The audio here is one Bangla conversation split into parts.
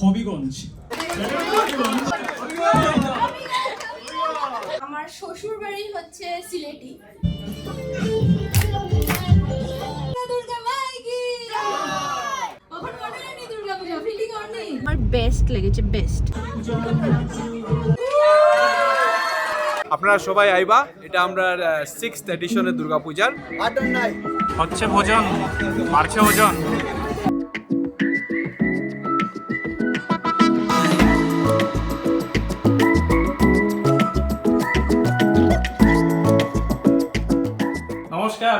হবিগঞ্জ। আমার শ্বশুর বাড়ি হচ্ছে সিলেটি। আমার বেস্ট লেগেছে, বেস্ট। আপনারা সবাই আইবা, এটা আমরা 6th এডিশনের দুর্গাপূজার হচ্ছে ভোজন, মারছে ভোজন। নমস্কার,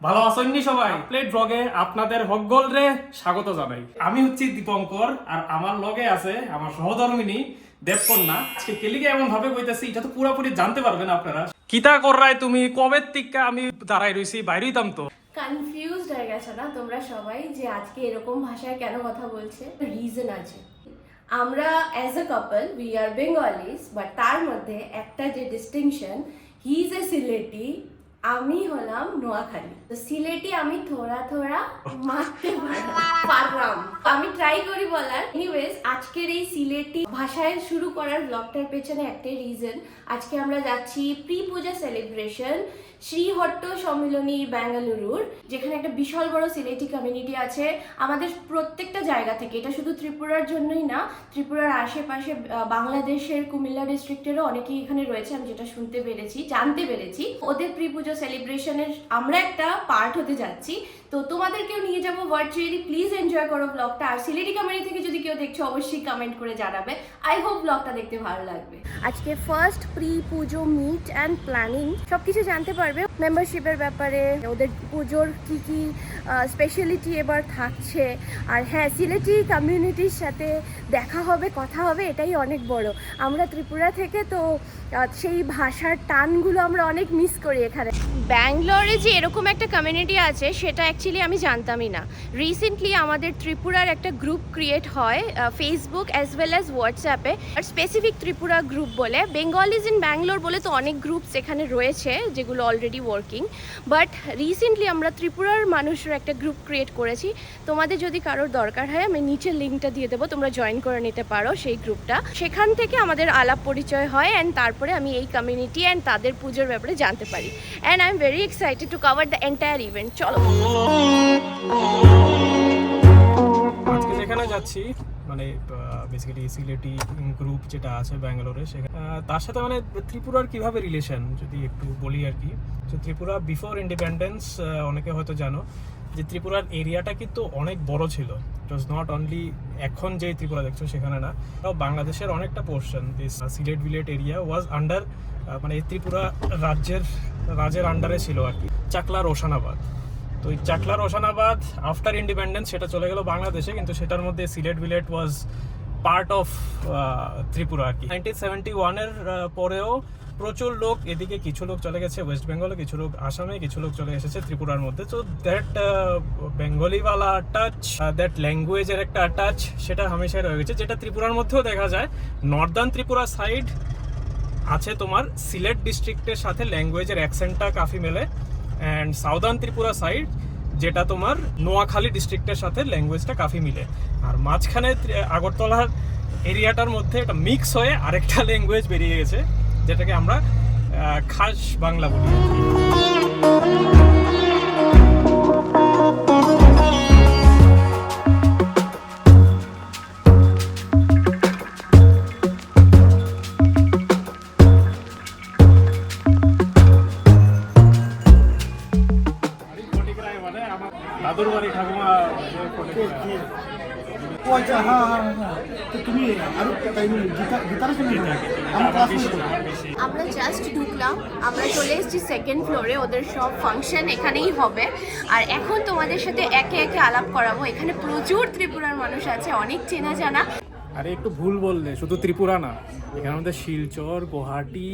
ভালো আছেননি সবাই? প্লেট ব্লগে আপনাদের হকগল রে স্বাগত জানাই। আমি হচ্ছি দীপঙ্কর, আর আমার লগে আছে আমার সহধর্মিনী দেবকন্যা। আজকে কেলিকে এমন ভাবে কইতেছি, এটা তো পুরোপুরি জানতে পারবেন আপনারা। কিতা কররাই তুমি? কবে থেকে আমি দাঁড়াই রইছি, বাইরে হইতাম তো। কনফিউজড হয়ে গেছো না তোমরা সবাই যে আজকে এরকম ভাষায় কেন কথা বলছে? রিজন আছে। আমরা as a couple we are Bengalese, but তার মধ্যে একটা যে distinction, he is a Sylheti, আমি হলাম নোয়াখালী। তো সিলেটি আমি থোড়া থোড়া মারতে পারলাম, আমি ট্রাই করি বলার। এনিওয়েজ, আজকের এই সিলেটি ভাষায় শুরু করার ব্লগটার পেছনে একটাই রিজন। আজকে আমরা যাচ্ছি প্রি পূজা সেলিব্রেশন শ্রীহট্ট সম্মিলনী বেঙ্গালুরুর, যেখানে একটা বিশাল বড় সিলেটি কমিউনিটি আছে আমাদের প্রত্যেকটা জায়গা থেকে। এটা শুধু ত্রিপুরার জন্যই না, ত্রিপুরার আশেপাশে বাংলাদেশের কুমিল্লা ডিস্ট্রিক্টেরও অনেকেই এখানে রয়েছে, আমি যেটা শুনতে পেরেছি, জানতে পেরেছি। ওদের প্রি পুজো সেলিব্রেশনের আমরা একটা পার্ট হতে যাচ্ছি, তো তোমাদেরকেও নিয়ে যাবো ভার্চুয়ালি। প্লিজ এনজয় করো ব্লগটা। আর সিলেটি কমিউনিটি থেকে যদি কেউ দেখছো, অবশ্যই কমেন্ট করে জানাবে। আই হোপ ব্লগটা দেখতে ভালো লাগবে। আজকে first pre Puja meet and planning সবকিছু জানতে পারবে, মেম্বারশিপের ব্যাপারে, ওদের পুজোর কি কি স্পেশালিটি এবার থাকছে। আর হ্যাঁ, সিলেটি কমিউনিটির সাথে দেখা হবে, কথা হবে, এটাই অনেক বড়। আমরা ত্রিপুরা থেকে, তো সেই ভাষার টানগুলো আমরা অনেক মিস করি এখানে। ব্যাঙ্গালোরে যে এরকম একটা কমিউনিটি আছে সেটা অ্যাকচুয়ালি আমি জানতামই না। রিসেন্টলি আমাদের ত্রিপুরার একটা গ্রুপ ক্রিয়েট হয় ফেসবুক অ্যাজ ওয়েল অ্যাজ হোয়াটসঅ্যাপে, আর স্পেসিফিক ত্রিপুরা গ্রুপ বলে। বেঙ্গলিজ ইন ব্যাঙ্গালোর বলে তো অনেক গ্রুপস এখানে রয়েছে যেগুলো অলরেডি ওয়ার্কিং, বাট রিসেন্টলি আমরা ত্রিপুরার মানুষের একটা গ্রুপ ক্রিয়েট করেছি। তোমাদের যদি কারোর দরকার হয়, আমি নিচের লিঙ্কটা দিয়ে দেবো, তোমরা জয়েন করে নিতে পারো সেই গ্রুপটা। সেখান থেকে আমাদের আলাপ পরিচয় হয়, অ্যান্ড তারপরে আমি এই কমিউনিটি অ্যান্ড তাদের পুজোর ব্যাপারে জানতে পারি। And I am very excited to cover the entire event. চলো আজকে যেখানে যাচ্ছি, মানে বেসিক্যালি সিলেটি গ্রুপ যেটা আছে ব্যাঙ্গালোরে, সেখানে তার সাথে মানে ত্রিপুরার কিভাবে রিলেশন যদি একটু বলি আর কি। তো ত্রিপুরা বিফোর ইন্ডিপেন্ডেন্স, অনেকে হয়তো জানো যে ত্রিপুরার এরিয়াটা কিন্তু অনেক বড় ছিল। ইট ওয়াজ নট অনলি এখন যে ত্রিপুরা দেখছো সেখানে না, বাংলাদেশের অনেকটা পোর্শন, দিস সিলেট ভিলেট এরিয়া ওয়াজ আন্ডার, মানে এই ত্রিপুরা রাজের আন্ডারে ছিল আর কি, চাকলা রোশনাবাদ। তো এই চাকলা রোশনাবাদ আফটার ইন্ডিপেন্ডেন্স সেটা চলে গেল বাংলাদেশে, কিন্তু সেটার মধ্যে সিলেট ভিলেট ওয়াজ পার্ট অফ ত্রিপুরা আর কি। 1971-এর পরেও প্রচুর লোক এদিকে, কিছু লোক চলে গেছে ওয়েস্ট বেঙ্গলে, কিছু লোক আসামে, কিছু লোক চলে এসেছে ত্রিপুরার মধ্যে। তো দ্যাট বেঙ্গলিওয়ালা টাচ, দ্যাট ল্যাঙ্গুয়েজের একটা টাচ, সেটা হামেশাই রয়ে গেছে, যেটা ত্রিপুরার মধ্যেও দেখা যায়। নর্দার্ন ত্রিপুরা সাইড আছে তোমার সিলেট ডিস্ট্রিক্টের সাথে ল্যাঙ্গুয়েজের অ্যাকসেন্টটা কাফি মেলে, অ্যান্ড সাউদার্ন ত্রিপুরা সাইড যেটা তোমার নোয়াখালী ডিস্ট্রিক্টের সাথে ল্যাঙ্গুয়েজটা কাফি মিলে। আর মাঝখানে আগরতলার এরিয়াটার মধ্যে একটা মিক্স হয়ে আরেকটা ল্যাঙ্গুয়েজ বেরিয়ে গেছে, যেটাকে আমরা খাস বাংলা বলি। দাদুর বাড়ি ঠাকুমা। আমরা জাস্ট ঢুকলাম, আমরা চলে এসেছি সেকেন্ড ফ্লোরে, ওদের সব ফাংশন এখানেই হবে। আর এখন তোমাদের সাথে একে একে আলাপ করাবো। এখানে প্রচুর ত্রিপুরার মানুষ আছে, অনেক চেনা জানা। আরে একটু ভুল বললে, শুধু ত্রিপুরা না, এখানে আমাদের শিলচর, গুয়াহাটি,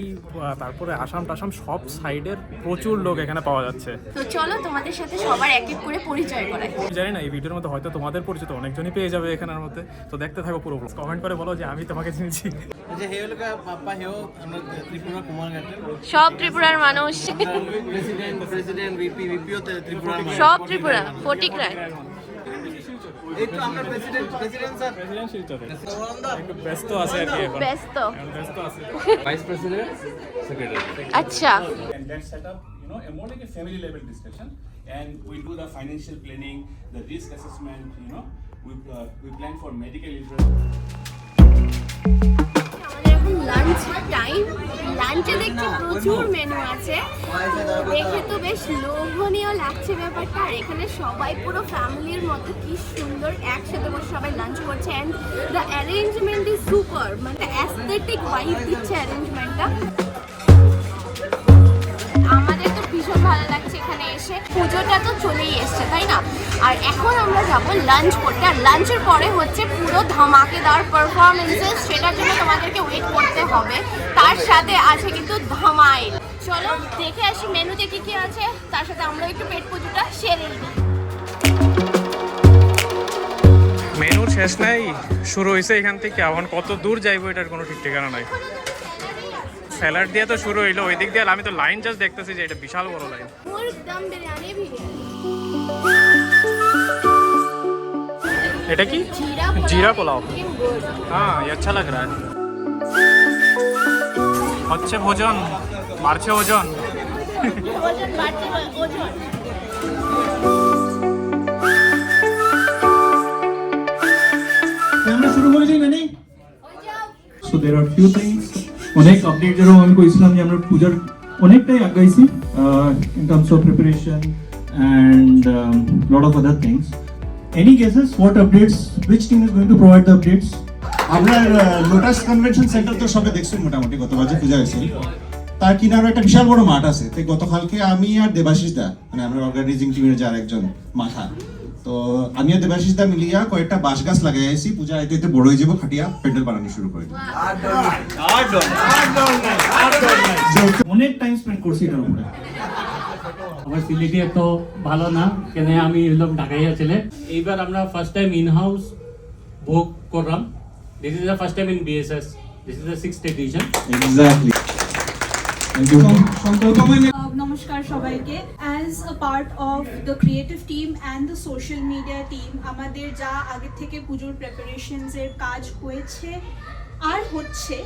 তারপরে আসাম টাসাম সব সাইডের প্রচুর লোক এখানে পাওয়া যাচ্ছে। তো চলো তোমাদের সাথে সবার এক এক করে পরিচয় করাই। জানি না এই ভিডিওর মধ্যে হয়তো তোমাদের পরিচিত অনেকজনই পেয়ে যাবে এখানের মধ্যে, তো দেখতে থাকো পুরো। কমেন্ট করে বলো যে আমি তোমাকে চিনছি। সব ত্রিপুরার মানুষ, সব ত্রিপুরা, ফটিক রায়। প্রেসিডেন্ট শিলচরে একটু ব্যস্ত আছে আর কি এখন ব্যস্ত ব্যস্ত আছে ভাইস প্রেসিডেন্ট সেক্রেটারি আচ্ছা And that set up, a more like a family level discussion. And we do the financial planning, the risk assessment, we plan for medical insurance. আমাদের এখন লাঞ্চ টাইম লাঞ্চে দেখছি প্রচুর মেনু আছে দেখে তো বেশ লোভনীয় লাগছে ব্যাপারটা আর এখানে সবাই পুরো ফ্যামিলির মতো কি সুন্দর একসাথে বসে সবাই লাঞ্চ করছে and the arrangement is super মানে অ্যাস্থেটিক ভাইব দিচ্ছে অ্যারেঞ্জমেন্টটা আমাদের তো ভীষণ ভালো লাগছে এখানে এসে পুজোটা তো চলেই এসছে তাই না আর এখন আমরা যাব লাঞ্চ করতে আর লাঞ্চের পরে হচ্ছে পুরো ধামাকেদার পারফরমেন্সেস সেটার জন্য তোমাদেরকে ওয়েট করতে হবে তার সাথে আছে কিন্তু ধামাইল চলো দেখে আসি মেনুতে কি কি আছে তার সাথে আমরা একটু পেট পুজোটা সেরে নিই মেনুর শেষ নাই শুরু হয়েছে এখান থেকে এখন কত দূর যাইবো এটার কোনো ঠিক ঠিকানা নাই স্যালাড দিয়ে তো শুরু হইলো ওই দিক দিয়ে আমি তো লাইন জাস্ট দেখতেছি যে এটা বিশাল বড় লাইন মুরগ দম বিরিয়ানি এটা কি जीरा पुलाव हाँ ये अच्छा लग रहा है হচ্ছে ভোজন বাড়ছে ওজন ওজন বাড়ছে ওজন আমরা শুরু করে দিই মানে so there are few things অনেক আপডেট যেরকম আমি কইছিলাম যে আমরা পূজার অনেকটাই আগাইছি in terms of preparation and lot of other things any guesses what updates which team is going to provide the updates আমরা লোটাস কনভেনশন সেন্টার তো সবে দেখছি মোটামুটি গতবার যে পূজা হয়েছিল তার কিনারে একটা বিশাল বড় মাঠ আছে তো গতকালকে আমি আর দেবাশিস দা মানে আমরা অর্গানাইজিং টিমের যার একজন মাথা তো আমি আর দেবাশিস দা মিলিয়া কয়েকটা বাঁশ গাছ লাগাইছি পূজা আইতে আইতে বড় হয়ে যাবো খাটিয়া প্যান্ডেল বানানো শুরু করে দিই অনেক টাইম স্পেন্ড করছি এটার উপরে আমার সিলেটি এত ভালো না কেন আমি হলাম ঢাকাইয়া ছেলে এইবার আমরা ফার্স্ট টাইম ইন হাউস বুক করলাম this is the first time in BSS this is the 6th edition exactly নমস্কার সবাইকে as a part of the creative team and the social media team আমাদের যা আগে থেকে পুজোর প্রিপারেশনসের কাজ হয়েছে আর হচ্ছে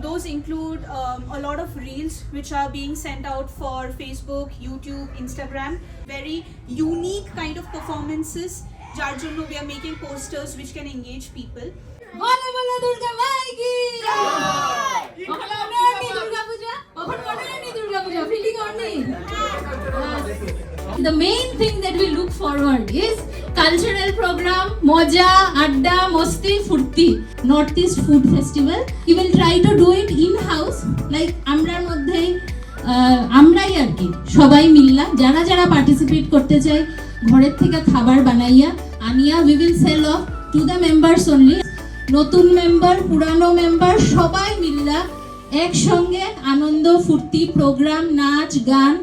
those include a lot of reels which are being sent out for Facebook, YouTube, Instagram, very unique kind of performances যার জন্য we are making posters which can engage people. বলা বলা দুর্গা মাই কি জয় ওখানে অনেক দুর্গা পূজা ওখানে অনেক দুর্গা পূজা ফিলিং অনেক The main thing that we look forward is cultural program, moja, adda, mosti, furti, Northeast Food Festival. We will try to do it in-house, like আমরার মধ্যে আমরাই আর কি সবাই মিললা যারা যারা পার্টিসিপেট করতে চাই ঘরের থেকে খাবার বানাইয়া আনিয়া we will sell off to the members only. নতুন মেম্বার পুরানো মেম্বার সবাই মিললা একসঙ্গে আনন্দ ফুর্তি প্রোগ্রাম নাচ গান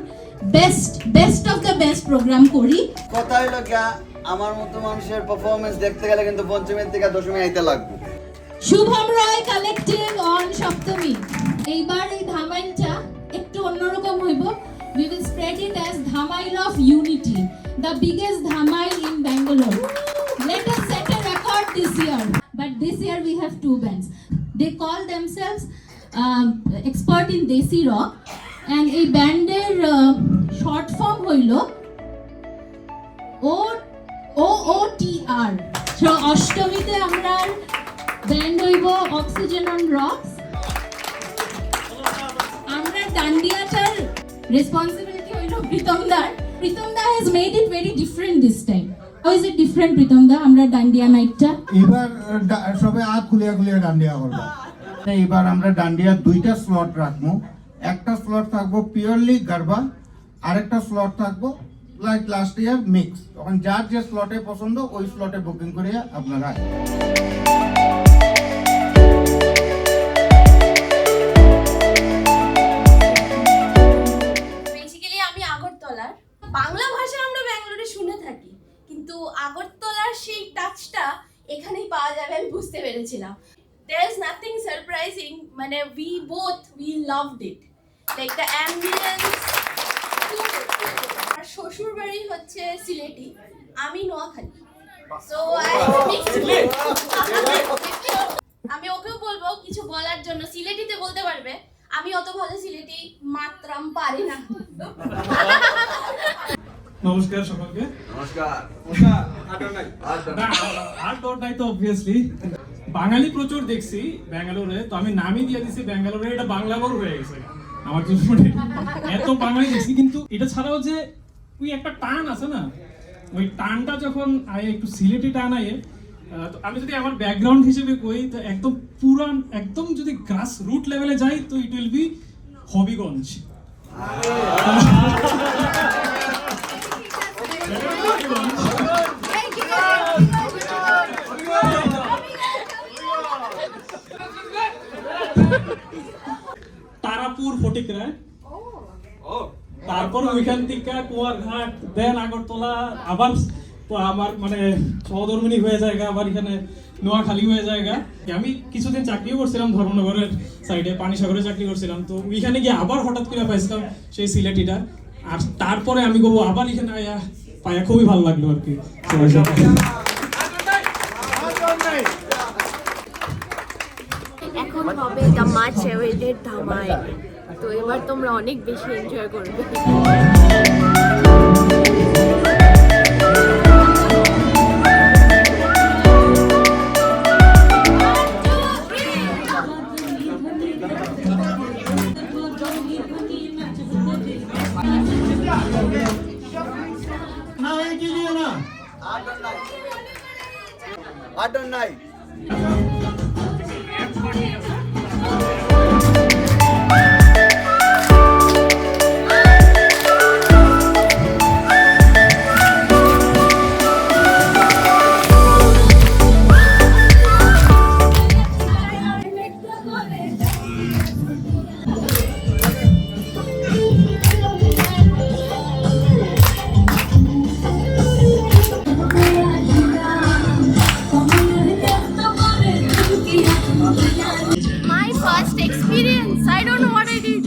best of the best programme করি কথা হইলো কি আমার মতো মানুষের পারফরম্যান্স দেখতে গেলে কিন্তু পঞ্চমীর থেকে দশমী আইতে লাগবে শুভম রয় কালেক্টিভ অন সপ্তমী এইবার এই ধামাইলটা একটু অন্যরকম হইব we will spread it as Dhamail of Unity the biggest Dhamail in Bangalore let us set a record this year but this year we have two bands they call themselves expert in Desi rock and এই ব্যান্ডের শর্ট ফর্ম হইল OOTR সো অষ্টমীতে আমরা ব্যান্ড হইব অক্সিজেন অন রকস আমরা ডান্ডিয়াটার রেসপন্সিবিলিটি হইল প্রীতম দা has made it very different this time how is it different Pritam দা আমরা ডান্ডিয়া নাইটটা এবার সবে হাত খুলিয়া খুলিয়া ডান্ডিয়া করব এবার আমরা ডান্ডিয়া দুইটা স্লট রাখবো একটা স্লট থাকবো পিওরলি গরবা আরেকটা স্লট থাকবো লাইক লাস্ট ইয়ার মিক্স তখন যার যে স্লটে পছন্দ ওই স্লটে বুকিং করে আপনারা বেসিক্যালি আমি আগরতলার বাংলা ভাষা আমরা ব্যাঙ্গালোরে শুনে থাকি কিন্তু আগরতলার সেই টাচটা এখানেই পাওয়া যাবে আমি বুঝতে পেরেছিলাম there is nothing surprising মানে we loved it like the ambience আর শ্বশুর বাড়ি হচ্ছে সিলেটি আমি নোয়াখালী So আমি ওকেও বলবো কিছু বলার জন্য, সিলেটিতে বলতে পারবে। আমি অত ভালো সিলেটি মাত্রাম পারি না। নমস্কার সকলকে। আর তোর নাই তো অবভিয়াসলি বাঙালি প্রচুর দেখছি ব্যাঙ্গালোরে, তো আমি নামই দিয়ে দিছি ব্যাঙ্গালোরে, এটা বাংলাগর হয়ে গেছে আমার জীবনে। এত বাঙালি দেখছি, কিন্তু এটা ছাড়াও যে ওই একটা টান আছে না, ওই টানটা যখন একটু সিলেটি টান আয়ে, তো আমি যদি আমার ব্যাকগ্রাউন্ড হিসেবে কই, তো একদম পুরান একদম যদি গ্রাস রুট লেভেলে যাই, তো it will be Habiganj. Tarapur Fatikra, তারপর ওইখান থেকে কুয়ারঘাট, দেন আগরতলা, আবার আমার মানে সহধর্মিনী হয়ে যায়, আবার এখানে নোয়াখালী হয়ে যায়। আমি কিছুদিন চাকরিও করছিলাম ধর্মনগরের সাইডে, পানিসাগরে চাকরি করছিলাম, তো ওইখানে গিয়ে আবার হঠাৎ করে পাইছিলাম সেই সিলেটিটা, আর তারপরে আমি বলবো আবার এখানে আয়া পায়া খুবই ভালো লাগলো আর কি। এখন হবে দ্য মাচ অ্যাওয়েটেড ধামাই, তো এবার তোমরা অনেক বেশি এনজয় করবে। আট নাই My first experience, I don't know what I did.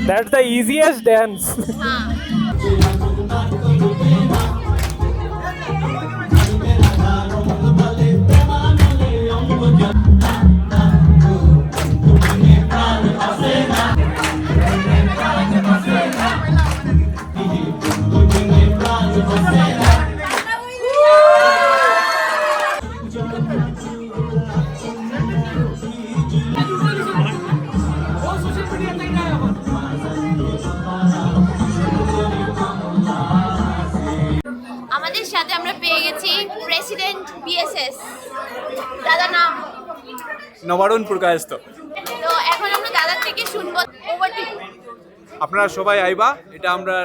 That's the easiest dance. আমাদের সাথে আমরা পেয়ে গেছি প্রেসিডেন্ট বিএসএস, দাদা নাম নবারুণ পুরকায়স্ত। তো এখন আমরা দাদার থেকে শুনবো। Over to. আপনারা সবাই আইবা, এটা আমরা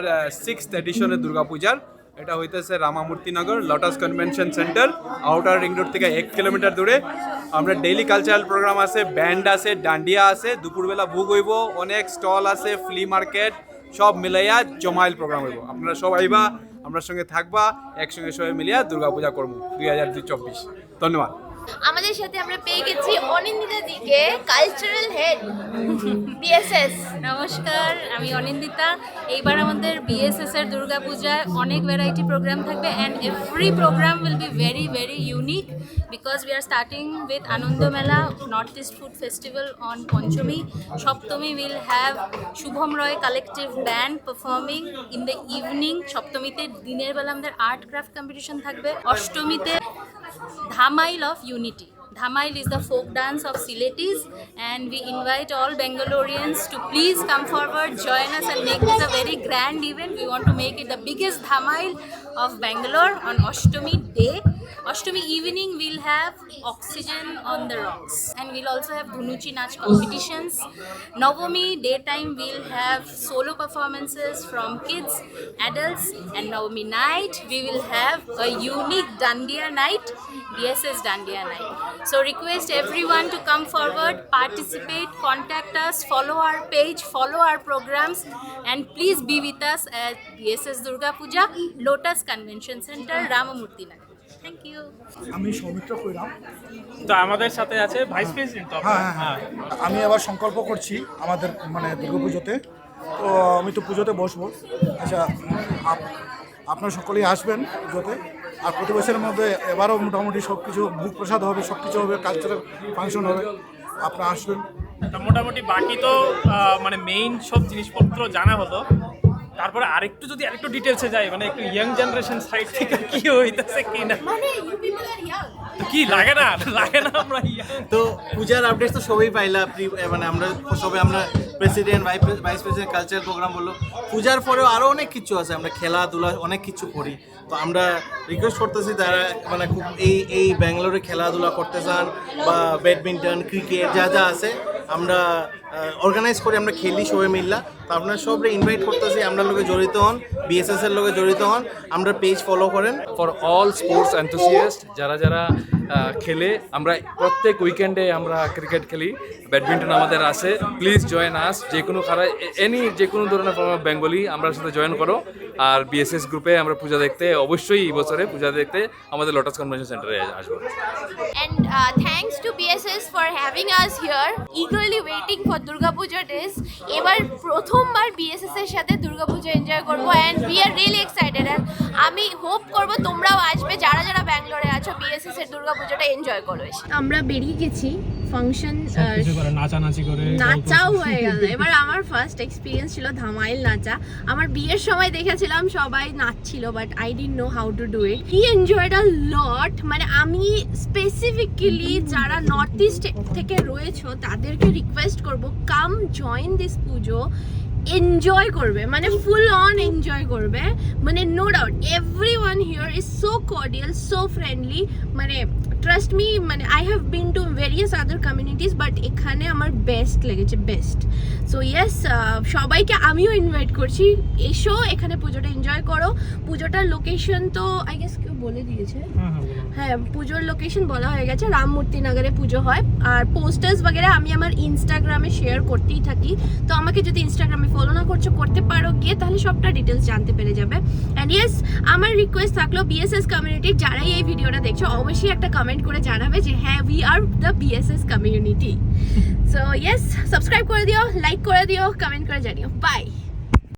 6th এডিশনের দুর্গাপূজার, এটা হইতেছে Ramamurthynagar Lotus Convention Centre, outer ring road থেকে 1 কিলোমিটার দূরে। আমরা ডেইলি কালচারাল প্রোগ্রাম আছে, ব্যান্ড আছে, ডান্ডিয়া আছে, দুপুরবেলা ভোগ হইব, অনেক স্টল আছে, ফ্লি মার্কেট, সব মিলাইয়া জমাইল প্রোগ্রাম হইব। আপনারা সবাই আইবা, আমরা সঙ্গে থাকবা, একসঙ্গে সবাই মিলিয়া দুর্গাপূজা করবো 2024। ধন্যবাদ। আমাদের সাথে আমরা পেয়ে গেছি অনিন্দিতা দিকে, কালচারাল হেড বিএসএস। নমস্কার, আমি অনিন্দিতা। এইবার আমাদের বিএসএস এর দুর্গাপূজায় অনেক ভ্যারাইটি প্রোগ্রাম থাকবে, and every programme will be very very unique because we are starting with Ananda Mela, North East food festival on Panchami. Saptami will have Shubham Roy collective band performing in the evening. সপ্তমীতে দিনের বেলা আমাদের আর্ট ক্রাফট কম্পিটিশন থাকবে। অষ্টমীতে Dhamail of unity. Dhamail is the folk dance of Siletis, and we invite all Bangaloreans to please come forward, join us and make this a very grand event. We want to make it the biggest Dhamail of Bangalore on Ashtami day. Ashtami evening we'll have Oxygen on the Rocks, and we'll also have Dhunuchi Nach competitions. Navami daytime we'll have solo performances from kids, adults, and Navami night we will have a unique Dandiya night, BSS Dandiya night. So request everyone to come forward, participate, contact us, follow our page, follow our programs, and please be with us at BSS Durga Puja, Lotus Convention Center, Ramamurti Nagar. Thank you. আমি সৌমিত্র কইরাম। তো আমাদের সাথে আছে ভাইস প্রেসিডেন্ট। হ্যাঁ, আমি আবার সংকল্প করছি আমাদের মানে দুর্গাপুজোতে, তো আমি তো পুজোতে বসবো। আচ্ছা, আপনারা সকলেই আসবেন পুজোতে, আর প্রতি বছরের মধ্যে এবারও মোটামুটি সব কিছু বুক প্রসাদ হবে, সব কিছু হবে, কালচারাল ফাংশন হবে, আপনারা আসবেন। তা মোটামুটি বাকি তো মানে মেইন সব জিনিসপত্র জানা হলো, তারপরে আরেকটু ডিটেলসে যাই, মানে একটু ইয়াং জেনারেশন সাইড থেকে কি হইতাছে কি না, মানে ইউ পিপল আর ইয়াং। কি লাগে না আমরা ইয়াং। তো পূজার আপডেটস তো সবই পাইলা, মানে আমরা president vice president cultural programme বললো, পূজার পরেও আরও অনেক কিছু আছে, আমরা খেলাধুলা অনেক কিছু করি। তো আমরা রিকোয়েস্ট করতেছি যারা মানে খুব এই ব্যাঙ্গালোরে খেলাধুলা করতে চান বা ব্যাডমিন্টন ক্রিকেট যা যা আছে আমরা অর্গানাইজ করে আমরা খেলি সবাই মিললা। তো আপনারা সবরে ইনভাইট করতেছি, আমরা লোকে জড়িত হন, বিএসএস এর লোকে জড়িত হন, আমরা পেজ ফলো করেন। ফর অল স্পোর্টস এনথুসিয়াস্ট যারা খেলে, আমরা প্রত্যেক উইকেন্ডে আমরা ক্রিকেট খেলি, ব্যাডমিন্টন আমাদের আছে, প্লিজ জয়েন আস। যে কোনো ধরনের ফর্ম অফ বেঙ্গলি আমরা সাথে জয়েন করো। আর বিএসএস গ্রুপে আমরা পূজা দেখতে অবশ্যই এই বছরে পূজা দেখতে আমাদের লোটাস কনভেনশন সেন্টারে আসবো। And thanks to BSS for having us here. Eagerly waiting for Durga Puja days. এবার প্রথমবার BSS এর সাথে দুর্গা পূজা এনজয় করব, and we are really excited. And আমি হোপ করব তোমরাও আসবে, যারা ব্যাঙ্গালোরে আছো, BSS এর দুর্গা পূজাটা এনজয় করো। আমরা বেরিয়ে গেছি, ফাংশন নাচানাচি করে নাচাও হয়ে গেল। এবার আমার ফার্স্ট এক্সপিরিয়েন্স ছিল ধামাইল নাচা। আমার বিয়ের সময় দেখেছিলাম সবাই নাচছিল, but I didn't know how to do it. He enjoyed a lot. মানে আমি স্পেসিফিক্যালি যারা নর্থ ইস্ট থেকে রয়েছো তাদেরকে রিকোয়েস্ট করব, come join this Puja, enjoy করবে, মানে ফুল অন এনজয় করবে, মানে no doubt everyone here is so cordial, so friendly, মানে ট্রাস্ট মি, মানে I have been to various other communities, but এখানে আমার বেস্ট লেগেছে, বেস্ট। সো ইয়েস, সবাইকে আমিও ইনভাইট করছি, এসো এখানে পুজোটা এনজয় করো। পুজোটার লোকেশন তো আই গেস কেউ বলে দিয়েছে, হ্যাঁ পুজোর লোকেশন বলা হয়ে গেছে, রামমূর্তি নগরে পুজো হয়। আর পোস্টার্স বগেরা আমি আমার ইনস্টাগ্রামে শেয়ার করতেই থাকি, তো আমাকে যদি ইনস্টাগ্রামে ফলো না করছো করতে পারো গিয়ে, তাহলে সবটা ডিটেলস জানতে পেরে যাবে। অ্যান্ড ইয়েস, আমার রিকোয়েস্ট থাকলো বিএসএস কমিউনিটির যারাই এই ভিডিওটা দেখছো অবশ্যই একটা কমেন্ট করে জানাবে যে হ্যাঁ we are the BSS community. So yes, subscribe করে দিও, লাইক করে দিও, কমেন্ট করে জানিও। বাই।